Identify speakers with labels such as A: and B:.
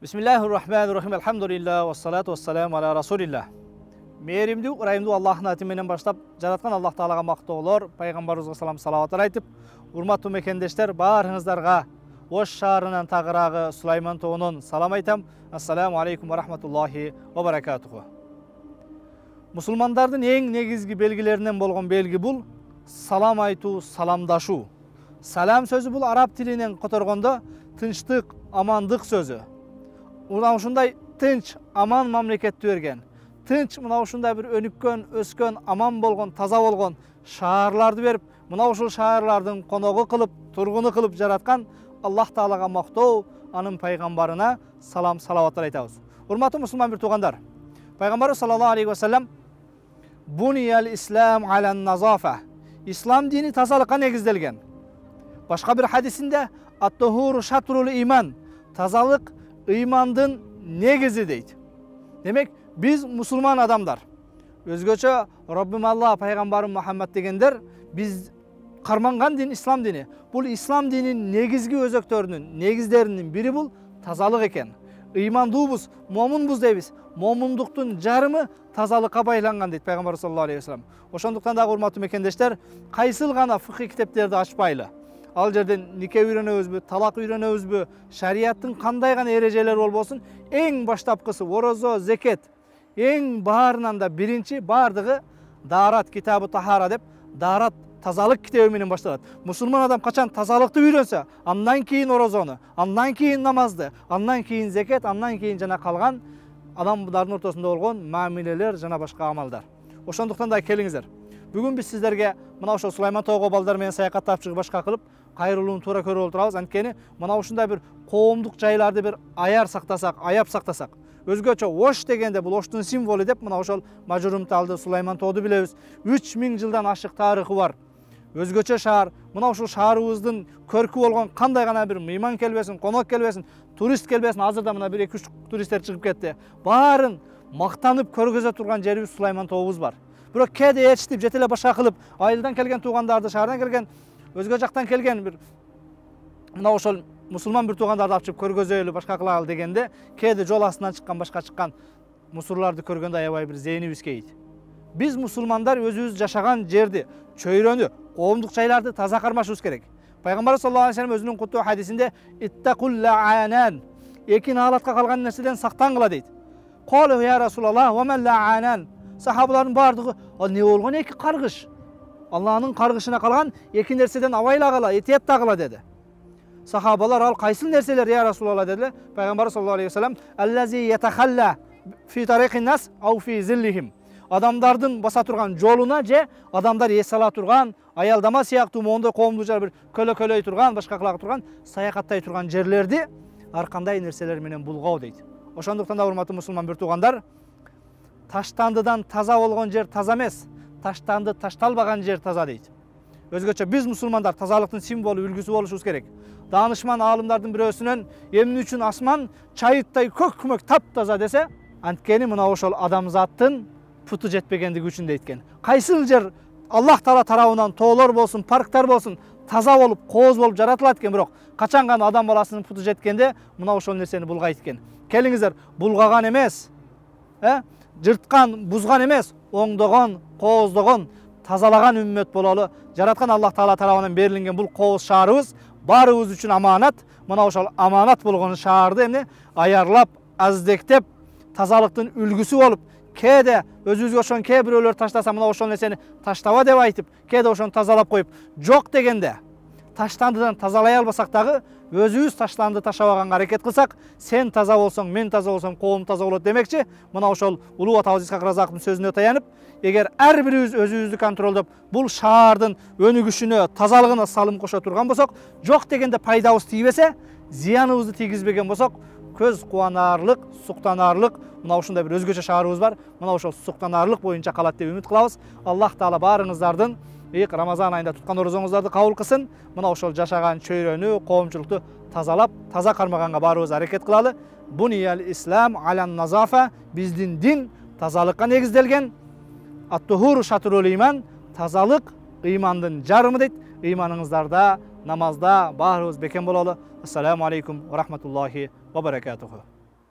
A: Bismillahirrahmanirrahim. Elhamdülillah ve salatu ve selamu ala Rasulillah. Mehrimdүү, ырайымдуу Аллахтын аты менен баштап, жараткан Аллах Таалага мактоолор, пайгамбарыбызга салам салаваттар айтып, урматтуу мекендештер, баарыңыздарга Ош шаарынын тагырагы Сулайман тоонун салам айтам. Ассаламу алейкум ва рахматуллахи ва баракатуху. Мусулмандардын эң негизги белгилеринен болгон белги бул салам айтуу, саламдашуу. Салам сөзү бул араб тилинен которгондо тынчтык, амандык сөзү. Мына ушундай тынч, аман мамлекетти берген, тынч мына ушундай бир өнүккөн, өскөн, аман болгон, таза болгон шаарларды берип, мына ушул шаарлардын коногу кылып, тургуну кылып жараткан Аллах Таалага мактоо, анын пайгамбарына салам салаваттар айтабыз. Урматтуу мусулман бир туугандар, пайгамбарыбыз саллаллаху алейхи ва саллям Buniyal İslam alen nazafa. İslam dini тазалыкка негизделген. Башка бир хадисинде ат-тухуру шатрул иман. Тазалык ыймандын негизи дейт. Демек, биз мусулман адамдар. Өзгөчө Роббим Аллах, пайгамбарым Мухаммад дегендер, биз карманган дин ислам дини. Бул ислам динин негизги өзөктөрүнүн, негиздеринин бири бул тазалык экен. Ыймандуубуз, момунбуз дейбиз. Момундуктун жарымы тазалыкка байланган дейт пайгамбар саллаллаху алейхи ва саллям. Ошондуктан дагы урматтуу мекендештер, кайсыл гана фикый китептерди ачпайлы. Ал жерден нике үйрөнөбүзбү, талак үйрөнөбүзбү, шариаттын кандай гана эрежелери болбосун, эң баштапкысы орозо, зекет, эң баарынан да биринчи бардыгы Дарат китабы тахара деп, Дарат тазалык китеби менен башталат. Мусулман адам качан тазалыкты үйрөнсө, андан кийин орозону, андан кийин намазды, андан кийин зекет, андан кийин жана калган адамдардын ортосунда болгон мамилелер жана башка амалдар. Ошондуктан да келиңиздер. Бүгүн биз сиздерге мына ошол Сулайман тоого балдар менен саякаттап чыгып башка кылып, кайрылууну туура көрүп отурабыз. Анткени мына ушундай бир коомдук жайларды бир аяр сактасак, аяп сактасак. Өзгөчө Ош дегенде бул Оштун символу деп мына ошол Мажурумталды, Сулайман тооду билебиз. 3000 жылдан ашык тарыхы бар. Өзгөчө шаар, мына ушул шаарыбыздын көркү болгон кандай гана бир мыйман келбесин, конок келбесин, турист келбесин, азырда мына 1-2-3 туристтер чыгып кетти. Баарын мактанып көргөзө турган жерибиз Сулайман тообуз бар. Бирок кээде ээрчитип жете эле башка кылып, айылдан келген туугандарды, шаардан келген, өзгө жактан келген бир мына ошол мусулман бир туугандарды алып чыгып көргөзөлү, башка кылалы дегенде, кээде жол астынан чыккан, башка чыккан мусурларды көргөндө аябай бир зээнибиз кейит. Биз мусулмандар өзүбүз жашаган жерди, чөйрөнү, коомдук жайларды таза кармашыбыз керек. Пайгамбар саллаллаху алейхи ва саллям өзүнүн куттуу хадисинде иттакул лаанан, эки наалатка калган нерседен сактангыла дейт. Калу я Расулаллах ва ман лаанан. Сахабалардын бардыгы, ал не болгон эки каргыш? Аллахнын каргышына калган эки нерседен абайлагыла, этият тагыла деди. Сахабалар ал кайсыл нерселер я Расулаллах дедилер. Пайгамбар саллаллаху алейхи ва саллям аллази ятахалла фи тарикин нас ау фи зиллихим. Адамдардын баса турган жолуна же адамдар эс ала турган, аялдама сыяктуу мондой коомдук жер бир көлөй турган, башка кылага турган, саякаттай турган жерлерди ар кандай нерселер менен булгоо дейт. Ошондуктан да урматтуу мусулман бир туугандар, таштандыдан таза болгон жер таза эмес, таштанды ташталбаган жер таза дейт. Өзгөчө биз мусулмандар тазалыктын символу, үлгүсү болушубуз керек. Даанышман аалымдардын бирөөсүнөн эмне үчүн асман чайыттай көк күмөк таптаза десе, анткени мына ошол адамзаттын путу жетпегендиги үчүн дейткен. Кайсыл жер Аллах Таала тарабынан тоолор болсун, парктар болсун, таза болуп, кооз болуп жаратылат экен, бирок качан гана адам баласынын путу жеткенде мына ошол нерсени булгайт экен. Келиңиздер, булгаган эмес, жырткан, бузган эмес, оңдогон, кооздогон, тазалаган үммөт бололу. Жараткан Аллах Таала тарабынан берилген бул кооз шаарыбыз баарыбыз үчүн аманат. Мына ошол аманат болгон шаарды эмне аярлап, аздектеп, тазалыктын үлгүсү болуп, кээде өзүбүзгө ошон кээ бирөөлөр таштаса, мына ошол нерсени таштаба деп айтып, кээде ошону тазалап коюп, жок дегенде таштандыдан тазалай албасак дагы өзүбүз таштанды ташабаганга аракет кылсак, сен таза болсоң, мен таза болсом, коом таза болот демекчи. Мына ошол улуу атабыз Исхак Разаковдун сөзүнө таянып, эгер ар бирибиз өзүбүздү контролдоп, бул шаардын өнүгүшүнө, тазалыгына салым кошо турган болсок, жок дегенде пайдабыз тийбесе, зыяныбызды тийгизбеген болсок, көз кубанарлык, суктанарлык мына ушундай бир өзгөчө шаарыбыз бар. Мына ошол суктанарлык боюнча калат деп үмүт кылабыз. Аллах Таала баарыңыздардын Рамазан айында туткан орозоңуздарды кабыл кылсын. Мына ошол жашаган чөйрөнү, коомчулукту тазалап, таза кармаганга баарыбыз аракет кылалы. Buniyal İslam alan nazafa, биздин дин тазалыкка негизделген. Ат-тухуру шатрул иман, тазалык ыймандын жарымы дейт. Ыйманыңыздарда, намазда баарыбыз бекем бололу. Ассаламу алейкум ва рахматуллахи ва баракатуху.